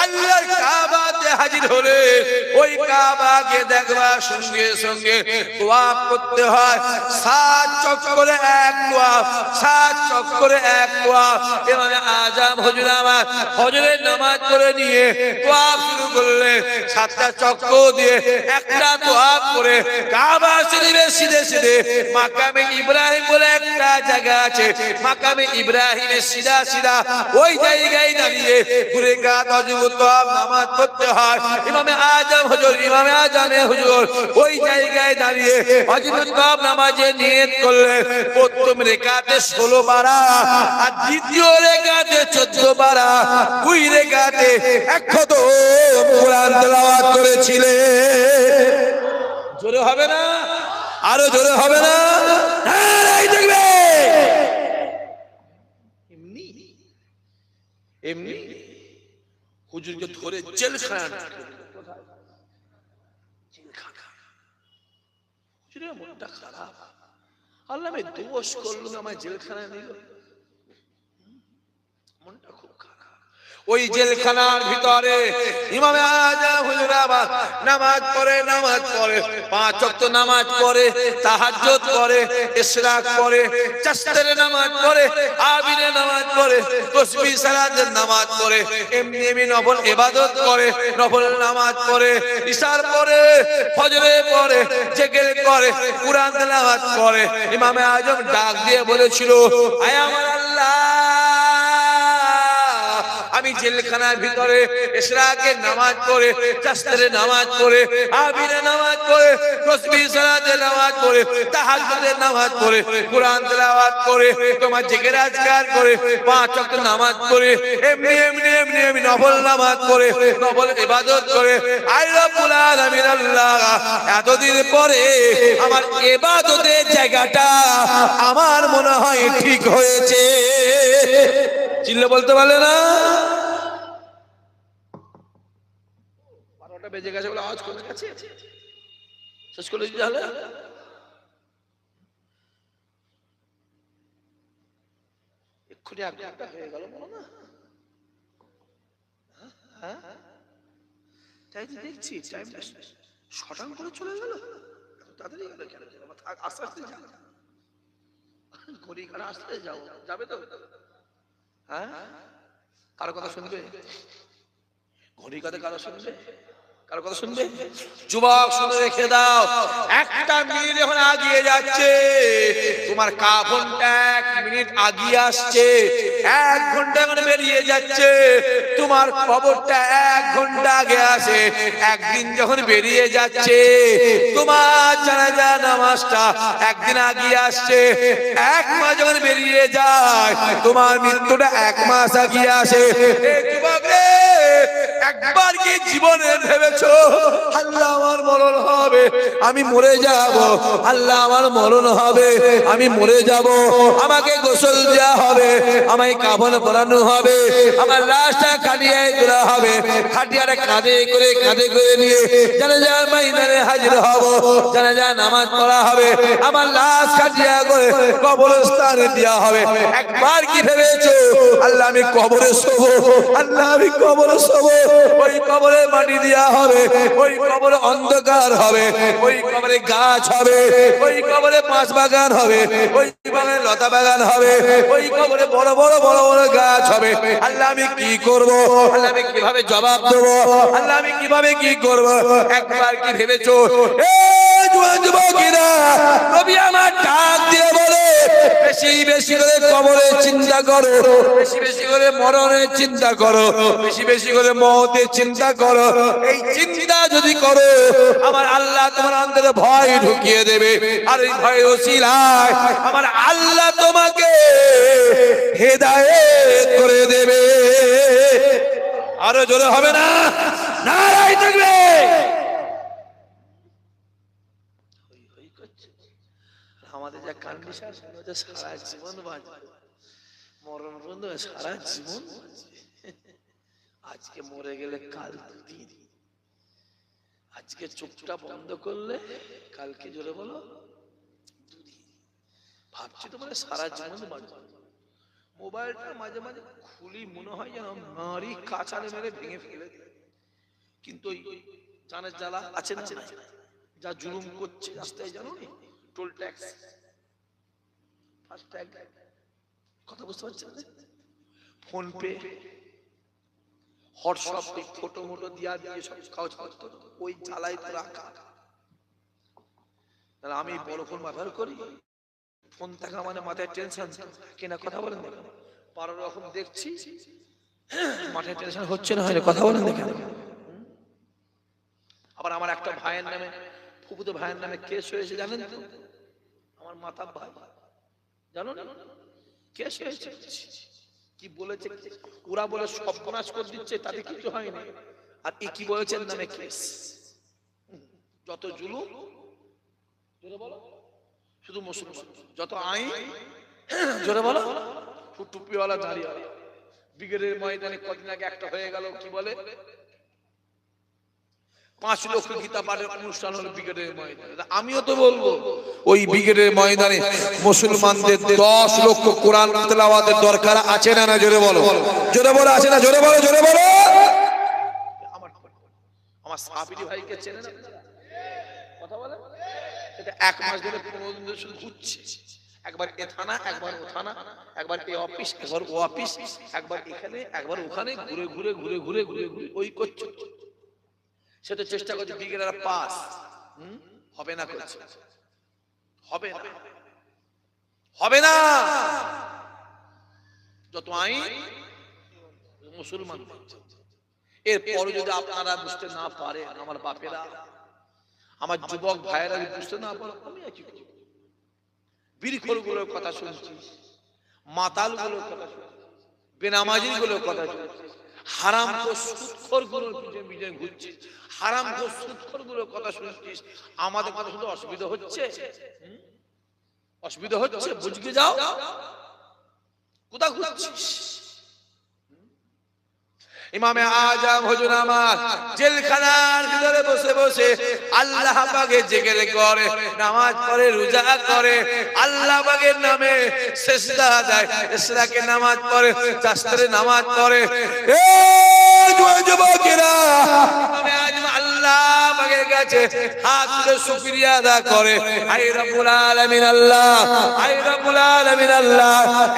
Speaker 1: আল্লাহর কাবাতে হাজির হলে ওই কাবাকে দেখবার সঙ্গে সঙ্গে তোয়াফ করতে হয়, 7 চক্করে এক তোয়াফ, 7 চক্করে এক তোয়াফ। ইমামে আজম হুজুর আমার ফজরের নামাজ পড়ে নিয়ে তোয়াফ শুরু করলে 7টা চক্কর দিয়ে একটা তোয়াফ করে কাবা শরীফের সিধে সিধে মাকামে ইব্রাহিম বলে একটা জায়গা আছে, মাকামে ইব্রাহিমের সিধা সিধা ওই জায়গায় দাঁড়িয়ে ঘুরে কাত অজীবত নামাজ পড়তে হয়। ইমামে আজম হুজুর, ইমামে আজমে হুজুর ওই জায়গায় দাঁড়িয়ে অজীবত নামাজে নিয়ত করলে প্রথম রেকাতে 16 পারা আর দ্বিতীয় রেকাতে 14 পারা, 2 রেকাতে এক খতম কোরআন তেলাওয়াত করেছিলেন। জোরে হবে না? আরো জোরে হবে না? নারায়ে তাকবীর। এমনি এমনি হুজুরকে ধরে জেলখানা, হুজুরের মনটা খারাপ, আল্লাহ আমি দোষ করলাম আমায় জেলখানায় নিল, মনটা খুব খারাপ। ওই জেলখানার ভিতরে ইমামে আজম হুজুর আবার নামাজ পড়ে, নামাজ পড়ে, 5 ওয়াক্ত নামাজ পড়ে, তাহাজ্জুদ পড়ে, ইশরাক পড়ে, চাষতের নামাজ পড়ে, আবিরে নামাজ পড়ে, তাসবিহ সালাতের নামাজ পড়ে, এমনি এমনি নফল ইবাদত করে, নফল নামাজ পড়ে, ইশার পড়ে, ফজরে পড়ে, জিকির করে, কুরআন তেলাওয়াত করে। ইমামে আজম ডাক দিয়ে বলেছিল, আয় আমার আল্লাহ, আমি জেলখানার ভিতরে ইশরাকের নামাজ পড়ে, চাষতের নামাজ পড়ে, আবিরে নামাজ পড়ে, তাসবিহ সালাতের নামাজ পড়ে, তাহাজ্জুদের নামাজ পড়ে, কুরআন তেলাওয়াত করে, তোমার জিকির আজকার করে, 5 ওয়াক্ত নামাজ পড়ে, এমনি এমনি এমনি এমনি নফল নামাজ পড়ে, নফল ইবাদত করে। আয় রব্বুল আলামিন আল্লাহ, এতদিন পরে আমার ইবাদতের জায়গাটা আমার মনে হয় ঠিক হয়েছে। চিল্লে বলতে পারলে না? 12টা বেজে গেছে বলে আওয়াজ করে গেছে, শেষ করে দিতে হলে এক্ষুনি 1 ঘন্টা হয়ে গেল বলো না? হ্যাঁ তাই তো দেখছি টাইমটা শটাং করে চলে গেল, তাড়াতাড়ি গেল কেন? আস্তে আস্তে যাও, ঘড়ি কাটা আস্তে যাও, যাবে তো? হ্যাঁ কারো কথা শুনবে? ঘড়ি কাটে কারো শুনবে? কারো কথা শুনবে? যুবক শুনে রেখে দাও, 1টা মিনিট এখন আগিয়ে যাচ্ছে, তোমার কাফনটা 1 মিনিট আগিয়ে আসছে, 1 ঘন্টা এখন বেরিয়ে যাচ্ছে, তোমার কবরটা 1 ঘন্টা আগে আসে। একদিন যখন বেরিয়ে যাচ্ছে, তোমার জানাজা নামাজটা একদিন আগিয়ে আসছে, 1 মাস যখন বেরিয়ে যায়, তোমার মৃত্যুটা 1 মাস আগিয়ে আসে। যুবক রে, একবার কি জীবনে ভেবেছো আল্লাহ আমার মরণ হবে, আমি মরে যাব, আল্লাহ আমার মরণ হবে, আমি মরে যাব, আমাকে গোসল দেওয়া হবে, আমায় কাফন পরানো হবে, আমার লাশটা খাটিয়ে তোলা হবে, খাটিয়াটা কাঁধে করে নিয়ে জানাজার ময়দানে হাজির হব, জানাজা নামাজ পড়া হবে, আমার লাশ খাটিয়া করে কবরস্থানে দেওয়া হবে। একবার কি ভেবেছো আল্লাহ আমি কবরে শোবো, আল্লাহ আমি কবরে শোবো, ওই কবরে মাটি দেওয়া হবে, ওই কবরে অন্ধকার হবে, ওই কবরে গাছ হবে, ওই কবরে পাঁচ বাগান হবে, ওই বাগানে লতা বাগান হবে, ওই কবরে বড় বড় বড় বড় গাছ হবে। আল্লাহ আমি কি করব? আল্লাহ আমি কিভাবে জবাব দেব? আল্লাহ আমি কিভাবে কি করব? একবার কি ভেবেছো? এই জোয়ান যুবকেরা, নবী আমার ডাক দিয়ে বলে, বেশি বেশি করে কবরের চিন্তা করো, বেশি বেশি করে মরণের চিন্তা করো, বেশি বেশি করে মওতের চিন্তা করো। এই চিন্তা যদি করো, আমার আল্লাহ তোমার অন্তরে ভয় ঢুকিয়ে দেবে, আর এই ভয়ের ওসিলায় আমার আল্লাহ তোমাকে হেদায়েত করে দেবে। আরো জোরে হবে না? নারায়ে তাকবীর। আমাদের যা কন্ডিশন, সারা জীবন বাঁচবে, মরণ পর্যন্ত সারা জীবন আজকে মরে গেলে কাল দুদিন, আজকে চোখটা বন্ধ করলে কালকে জোরে বলো দুদিন। ভাবছি তো মানে সারা জীবন বাঁচবে। মোবাইলটা মাঝে মাঝে খুলি, মনে হয় যেন নারী কাঁচালে মেরে ভেঙে ফেলে, কিন্তু ওই জানের জ্বালা আছে না, যা জুলুম করছে রাস্তায়, জানো নি? টোল ট্যাক্স, ফাস্ট্যাগ, কথা বুঝতে পারছেন? ফোন পে, হোয়াটসঅ্যাপ, ওই ফটো মোটো দিয়া দিয়ে সব কাগজ পত্র ওই জ্বালাই তো রাখা। আমি বড় ফোন ব্যবহার করি, ফোন থাকা মানে মাথায় টেনশন কিনা, কথা বলেন দেখেন। 12 রকম দেখছি, মাথায় টেনশন হচ্ছে না, হয় না, কথা বলেন দেখেন। আবার আমার একটা ভাইয়ের নামে, ফুফুতো ভাইয়ের নামে কেস হয়েছে, জানেন তো? আমার মাথা ভাই, জানো না কেস হয়েছে? কি বলেছে ওরা? বলে সর্বনাশ করে দিচ্ছে, তাতে কিছু হয়নি। আর এ কি বলেছেন নামে কেস। যত জুলুম, জোরে বলো, শুধু মুসলমান, যত আইন, জোরে বলো, টুপিওয়ালা দাঁড়িয়ে। ব্রিগেডের ময়দানে কদিন আগে একটা হয়ে গেল, কি বলে 5 লক্ষ গীতা পাঠের অনুষ্ঠান হলো ব্রিগেডের ময়দানে। আমিও তো বলবো, ওই ব্রিগেডের ময়দানে মুসলমানদের 10 লক্ষ কোরআন তেলাওয়াতের দরকার আছে না? না জোরে বলো, জোরে বলো, আছে না? জোরে বলো, জোরে বলো। আমার সাহাবী ভাইকে চেনেন না? কথা বলে, এটা 1 মাস ধরে 15 দিন ধরে শুধু ঘুরছে, একবার এ থানা, একবার ও থানা, একবার এই অফিস, একবার ও অফিস, একবার এখানে, একবার ওখানে, ঘুরে ঘুরে ঘুরে ঘুরে ঘুরে ঘুরে ওই করছে। সে তো চেষ্টা করছে ব্রিগেডার পাস, হবে না, করছে, হবে না, হবে না। যত আইন মুসলমান, এরপর যদি আপনারা বুঝতে না পারেন, আমার বাপেরা, আমার যুবক ভাইয়েরা বুঝতে না পারে, আমি কি করব? বিড়িখোর গুলোর কথা শুনছি, মাতাল গুলোর কথা শুনছি, বেনামাজি গুলোর কথা শুনছি, হারাম ও সুদখোর গুলোর পিছনে পিছনে ঘুরছি, হারাম ও সুদখোর গুলোর কথা শুনছিস। আমাদের কথা শুধু অসুবিধা হচ্ছে, অসুবিধা হচ্ছে, বুঝকে যাও, কোথা ঘুরছিস? ইমামে আজম হুজুর আমার জেলখানার ভিতরে বসে বসে আল্লাহ পাকের জিকির করে, নামাজ পড়ে, রোজা করে, আল্লাহ পাকের নামে সিজদা দেয়, ইশরাকে নামাজ পড়ে, তাসবিহে নামাজ পড়ে। এই যুবকেরা, ইমামে আজম আল্লাহ পাকের কাছে হাত তুলে শুকরিয়া আদা করে, আই রব্বুল আলামিন আল্লাহ, আই রব্বুল আলামিন আল্লাহ,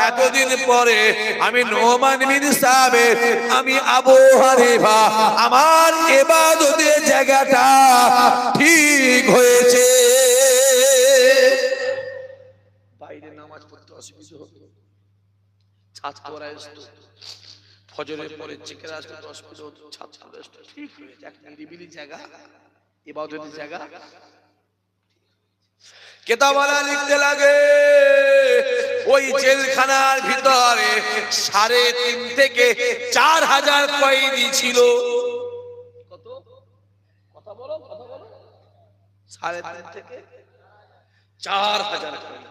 Speaker 1: এতদিন পরে আমি নোমান বিন সাবিত, আমি আবু হানিফা, আমার ইবাদতের জায়গাটা ঠিক হয়েছে। বাইরে নামাজ পড়তে অসুবিধা হতো, ছাদ করে আসতো, ফজরের পরে জিকির আসতো, অসুবিধা হতো, ছাদ করে আসতো, ঠিক হয়েছে, এক নিরিবিলি জায়গা, ইবাদতের জায়গা। কেতাবওয়ালা লিখতে লাগে, ওই জেলখানার ভিতরে 3.5 থেকে 4,000 কয়েদি ছিল। কত? কথা বলো, কথা বলো। 3.5 থেকে 4,000 কয়েদি।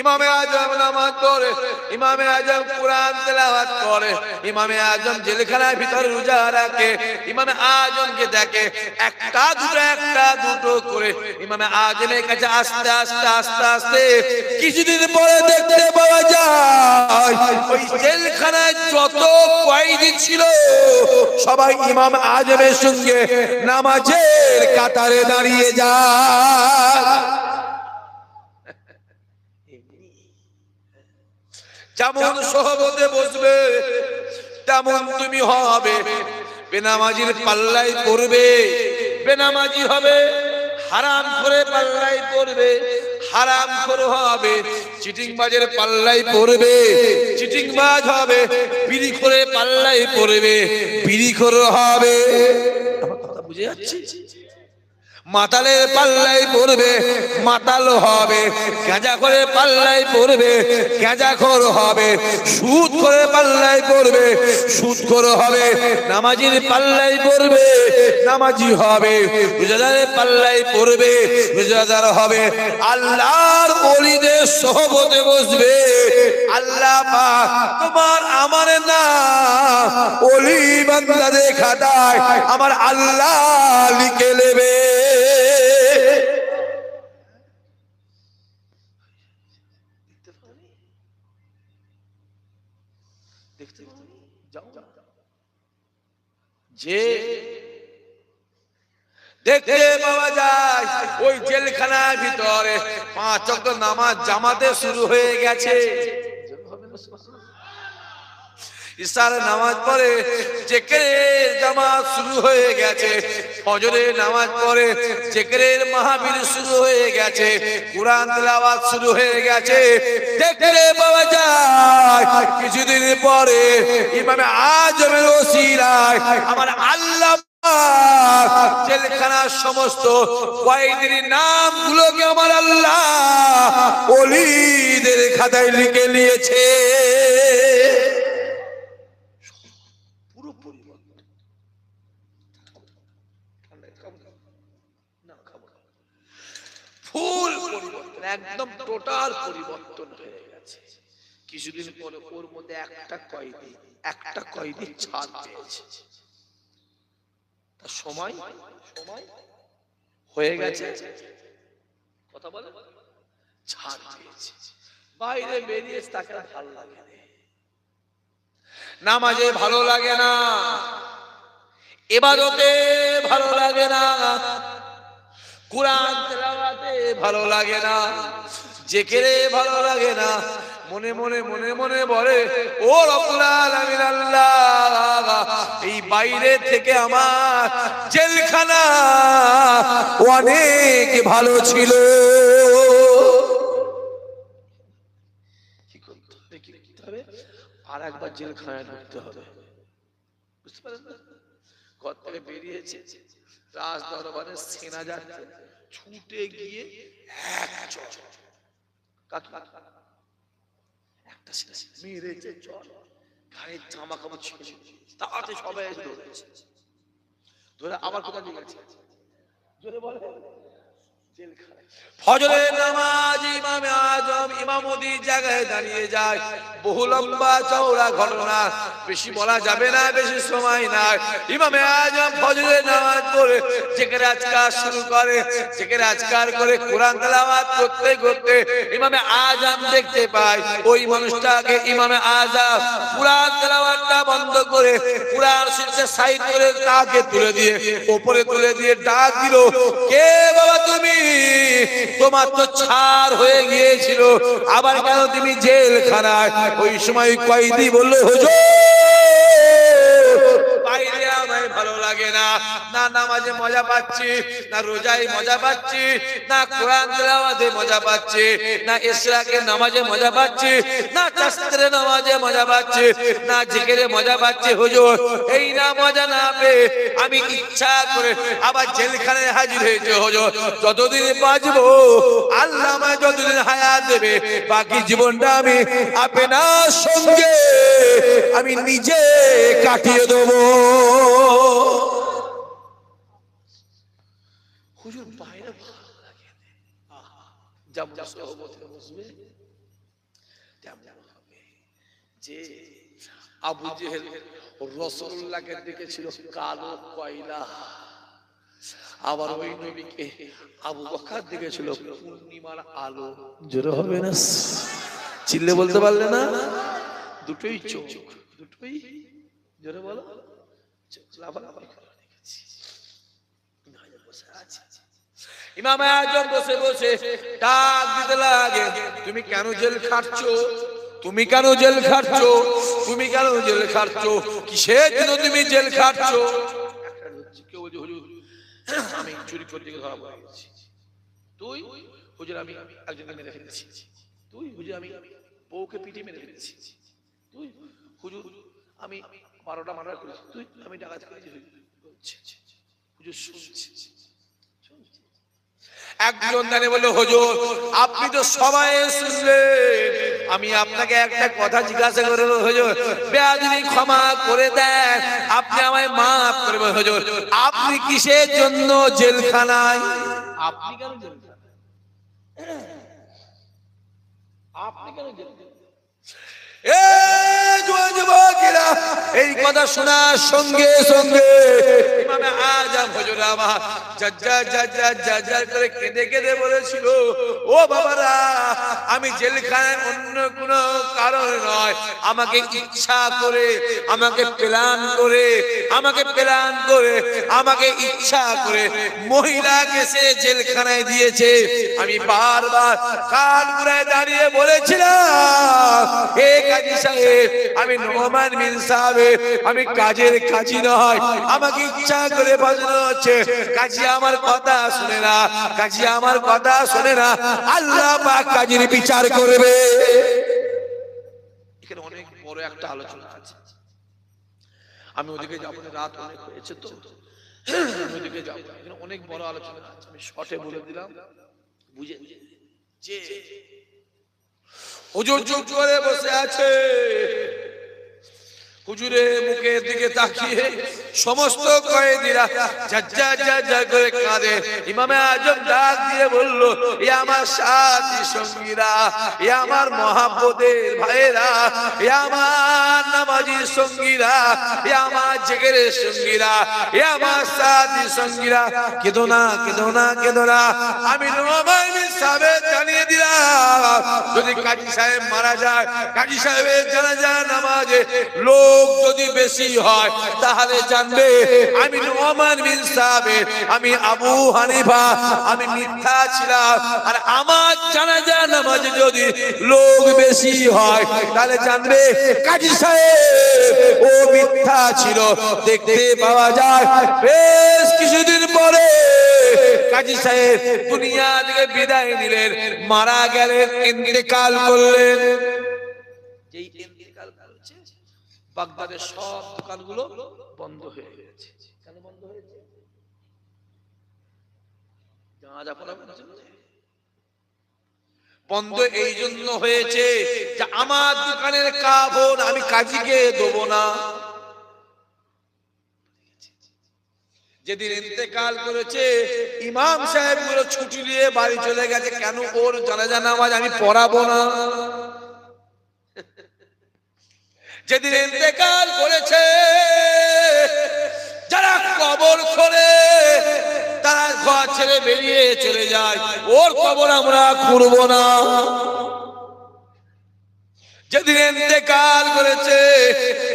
Speaker 1: ইমামে আজম নামাজ পড়ে, ইমামে আজম কোরআন তেলাওয়াত করে, ইমামে আজম জেলখানার ভিতরে রোজা রাখে, ইমামে আজমকে দেখে একটা দুটো করে ইমামে আজমের কাছে আস্তে আস্তে আস্তে আস্তে কিছুদিন পরে দেখতে পাওয়া যায় ওই জেলখানায় যত কয়েদি ছিল সবাই ইমাম আজমের সঙ্গে নামাজের কাতারে দাঁড়িয়ে যায়। যেমন সহবতে বসবে তেমন তুমি হবে, বেনামাজির পাল্লাই পড়বে বেনামাজি হবে, হারাম করে পাল্লাই পড়বে হারাম করে হবে, চিটিংবাজের পাল্লাই পড়বে চিটিংবাজ হবে, বিড়ি করে পাল্লাই পড়বে বিড়ি করে হবে। আমার কথা বুঝে যাচ্ছে? মাতালের পাল্লাই পড়বে মাতাল হবে, গাঁজা করে পাল্লাই পড়বে গাঁজাখোর হবে, সুদ করে পাল্লাই পড়বে সুদখোর হবে, নামাজির পাল্লাই পড়বে নামাজি হবে, রোজাদারের পাল্লাই পড়বে রোজাদার হবে। আল্লাহর ওলিদের সহবতে বসবে, আল্লাহ পাক তোমার আমার না ওলি বান্দাদের খাতায় আমার আল্লাহ লিখে নেবে। যে দেখতে পাওয়া যায় ওই জেলখানার ভিতরে 5 ওয়াক্ত নামাজ জামাতে শুরু হয়ে গেছে। ইশার নামাজ পড়ে জিকিরের জামাত শুরু হয়ে গেছে, ফজরের নামাজ পড়ে জিকিরের মাহফিল শুরু হয়ে গেছে, কুরআন তেলাওয়াত শুরু হয়ে গেছে। দেখতে পাওয়া যায় কিছুদিন পরে ইমামে আজমের ওসিলায় আমার আল্লাহ জেলখানার সমস্ত কয়েদির নামগুলোকে আমার আল্লাহ ওলিদের খাতায় লিখে নিয়েছে। ফুল পরিবর্তন, একদম টোটাল পরিবর্তন হয়ে গেছে। কিছুদিন পরে ওর মধ্যে একটা কয়েদি ছাড় পেয়েছে। তার সময় হয়ে গেছে, কথা বলে ছাড় পেয়েছে। বাইরে বেরিয়ে তাকে ভালো লাগে না, নামাজে ভালো লাগে না, ইবাদতে ভালো লাগে না, কুরআন তেলাওয়াতে ভালো লাগে না, জিকিরে ভালো লাগে না। মনে মনে মনে মনে বলে ও রব্বুল আলামিন আল্লাহ, এই বাইরে থেকে আমার জেলখানা অনেক ভালো ছিল। কি করতে হবে? আর একবার জেলখানায় ঢুকতে হবে, বুঝতে পারেন না? ঘর থেকে বেরিয়েছে, রাজ দরবারে সেনা যাচ্ছে, ছুটে গিয়ে একটা মেরেছে, চল গায়ের জামা কাপড় ছিঁড়ে তাতে সবাই ধরে আবার কোথায় নিয়ে গেছে, জোরে বলে ফজরের নামাজ ইমামে আজম ইমামতির জায়গায় দাঁড়িয়ে যায়। বহু লম্বা চওড়া ঘটনা, বেশি বলা যাবে না, বেশি সময় নাই। ইমামে আজম ফজরের নামাজ পড়ে জিকির আজকার শুরু করে, জিকির আজকার করে কোরআন তেলাওয়াত করতে করতে ইমামে আজম দেখতে পায় ওই মানুষটাকে ইমামে আজম কোরআন তেলাওয়াতটা বন্ধ করে কোরআন শরীফে সাইড করে তাকে তুলে দিয়ে উপরে তুলে দিয়ে ডাক দিল, কে বাবা তুমি? তোমার তো ছাড় হয়ে গিয়েছিল, আবার কেন তুমি জেলখানায়? ওই সময় কয়েদি বলল, হুজুর বাইরে আমায় ভালো লাগে না, না নামাজে মজা পাচ্ছি, না রোজায় মজা পাচ্ছি, না কোরআন তেলাওয়াতে মজা পাচ্ছি, না ইশরাকের নামাজে মজা পাচ্ছি, না তাসবিহের নামাজে মজা পাচ্ছি, না জিকিরে মজা পাচ্ছি। হুজুর এই না মজা না পেয়ে আমি ইচ্ছা করে আবার জেলখানায় হাজির হয়েছে। হুজুর যতদিন বাঁচবো আল্লাহ আমায় যতদিন হায়াত দেবে, বাকি জীবনটা আমি আপনার সঙ্গে আমি নিজে কাটিয়ে দেবো। হুজুর বাইরে ভালো লাগে, যেমন সহবতে বসবে তেমন হবে যে আবু জেহেল রাসূলুল্লাহকে দেখেছিল কালো কয়লা, আবার ওই নবীকে আবু বকর দেখেছিল পূর্ণিমার আলো। জোরে হবে না, চিল্লে বলতে পারলে না? দুটোই চোখ, দুটোই জোরে বলো, লাফালাফি করা দেখেছি। ইমাম আজম বসে বসে ডাক দিতে লাগে, তুমি কেন জেল খাটছো? তুমি কেন জেল খাটছো? তুমি কেন জেল খাটছো? কিসের জন্য তুমি জেল খাটছো? কেউ বলছে হুজুর আমি চুরি করতে গিয়ে ধরা পড়ে গেছি। তুই? হুজুর আমি একজনকে মেরে ফেলেছি। তুই? হুজুর আমি বউকে পিটিয়ে মেরে ফেলেছি। তুই? হুজুর আমি 12টা মার্ডার করেছি। তুই? আমি ডাকাতি করেছি। হুজুর শুনছি। একজন দাঁড়িয়ে বলল, হুজুর আপনি তো সবাই শুনলেন, আমি আপনাকে একটা কথা জিজ্ঞাসা করব হুজুর, বেয়াদবি ক্ষমা করে দেন, আপনি আমায় মাফ করবেন হুজুর, আপনি কিসের জন্য জেলখানায়? আপনি কেন জেলখানায়? আপনি কেন জেলখানায়? এই কথা শোনার সঙ্গে সঙ্গে ইমামে আজম হুজুর আমার জাজ্জার করে কেঁদে কেঁদে বলেছিল, ও বাবারা আমি জেলখানায় অন্য কোনো কারণ নয়, আমাকে ইচ্ছা করে, আমাকে প্ল্যান করে, আমাকে ইচ্ছা করে মহিলাকে সে জেলখানায় দিয়েছে। আমি বারবার কান ঘুরায় দাঁড়িয়ে বলেছিলাম, হে কাজী সাহেব, আমি নোমান বিন সাহেব, আমি কাজের কাজী নয়, আমাকে ইচ্ছা করে বাজানো হচ্ছে। কাজী আমার কথা শুনে না, কাজী আমার কথা শুনে না, আল্লাহ পাক কাজীর বিচার করবে। এখানে অনেক বড় একটা আলোচনা আছে, আমি ওদিকে যাবো না, রাত অনেক হয়েছে তো ওদিকে যাবো। এখানে অনেক বড় আলোচনা আছে, আমি শর্টে বলে দিলাম, বুঝে যে হুজুর চুপ করে বসে আছে। হুজুরের মুখের দিকে তাকিয়ে সমস্ত কয়েদিরা যা করে কাঁদে। ইমামে আজম ডাক দিয়ে বলল, এ আমার সাথী সঙ্গীরা, এ আমার মহাব্বতের ভাইরা, এ আমার নামাজি সঙ্গীরা, এ আমার জিকিরের সঙ্গীরা, এ আমার সাথী সঙ্গীরা, কেঁদো না, কেঁদো না, কেঁদো না। আমি নোমান বিন সাহেব জানিয়ে দিলাম, যদি কাজী সাহেব মারা যায়, কাজী সাহেবের জানাজা নামাজে লোক যদি বেশি হয়, তাহলে জানবে আমি নোমান বিন সাহেব, আমি আবু হানিফা, আমি মিথ্যা ছিলাম। আর আমার জানাজা নামাজে যদি লোক বেশি হয়, তাহলে জানবে কাজী সাহেব ও মিথ্যা ছিল। দেখতে পাওয়া যায় বেশ কিছুদিন পরে কাজী সাহেব দুনিয়া থেকে বিদায় নিলেন, মারা গেলেন, ইন্তেকাল করলেন। যেই ইন্তেকাল করেছে, বাগদাদের সব দোকানগুলো বন্ধ হয়ে গেছে। কেন বন্ধ হয়েছে? জানাজা পড়াবার জন্য বন্ধ এই জন্য হয়েছে যে আমার দোকানের কাপড় আমি কাজীকে দেবো না। যেদিন ইন্তেকাল করেছে, ইমাম সাহেব গুলো ছুটি নিয়ে বাড়ি চলে গেছে, কেন? ওর জানাজা নামাজ আমি পড়াবো না। যেদিন ইন্তেকাল করেছে, যারা কবর খোলে তারা ঘর ছেড়ে বেরিয়ে চলে যায়, ওর কবর আমরা খুঁড়বো না। যেদিন ইন্তেকাল করেছে,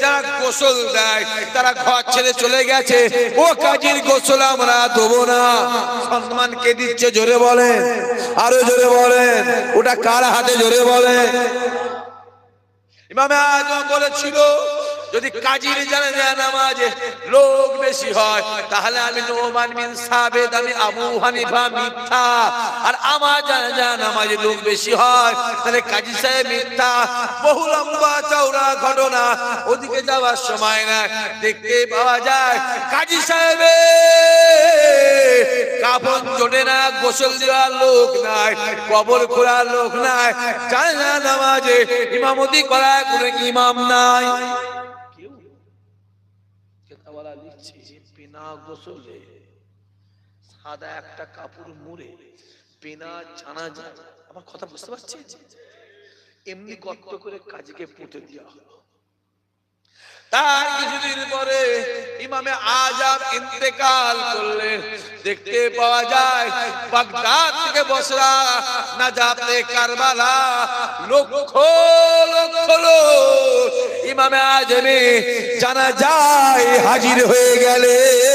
Speaker 1: যারা গোসল দেয় তারা ঘর ছেড়ে চলে গেছে, ও কাজীর গোসল আমরা দেবো না। সম্মান কে দিচ্ছে? জোরে বলেন, আরো জোরে বলেন, ওটা কার হাতে? জোরে বলেন। ইমামে আজম বলেছিল, যদি কাজীর জানাজা নামাজে লোক বেশি হয়, তাহলে আমি নোমান বিন সাহেব, আমি আবু হানিফা মিথ্যা। আর আমার জানাজা নামাজে লোক বেশি হয়, তাহলে কাজী সাহেব মিথ্যা। বহু লম্বা চওড়া ঘটনা, ওদিকে যাওয়ার সময় না। দেখতে পাওয়া যায় কাজী সাহেবের কাফন জোটে না, গোসল দেওয়ার লোক নাই, কবর খোঁড়ার লোক নাই, জানাজা নামাজে ইমামতি করার কোনো ইমাম নাই। বিনা গোসলে সাদা একটা কাপড় মুড়ে বিনা জানাজা, আমার কথা বুঝতে পারছেন? এমনি গর্ত করে কাজীকে পুঁতে দেওয়া হলো। তার কিছুদিন পরে ইমামে আজম ইন্তেকাল করলেন। দেখতে পাওয়া যায় বাগদাদ থেকে বসরা, নাজাফে কারবালা, লক্ষ লক্ষ লোক ইমামে আজমে জানাজায় হাজির হয়ে গেলেন।